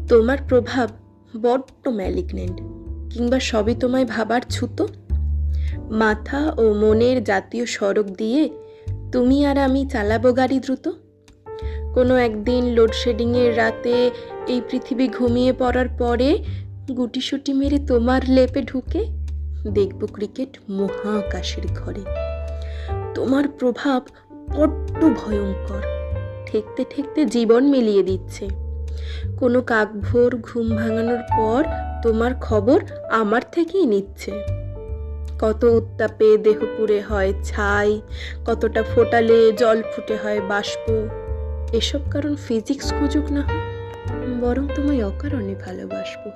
তোমার প্রভাব বড্ড ম্যালিগনেন্ট, কিংবা সবই তোমায় ভাবার ছুতো। মাথা ও মনের জাতীয় সড়ক দিয়ে তুমি আর আমি চালাবো গাড়ি দ্রুত। কোনো একদিন লোডশেডিংয়ের রাতে এই পৃথিবী ঘুমিয়ে পড়ার পরে গুটিসুটি মেরে তোমার লেপে ঢুকে দেখব ক্রিকেট মহাকাশের ঘরে। তোমার প্রভাব বড্ড ভয়ঙ্কর, ঠেকতে ঠেকতে জীবন মিলিয়ে দিচ্ছে। কোনো কাকভোর ঘুম ভাঙানোর পর তোমার খবর আমার থেকেই নিচ্ছে। কত উত্তাপে দেহ পুড়ে হয় ছাই, কতটা ফোটালে জল ফুটে হয় বাষ্প। এসব কারণ ফিজিক্স খুঁজুক না হয়, বরং তোমায় অকারণে ভালোবাসবো।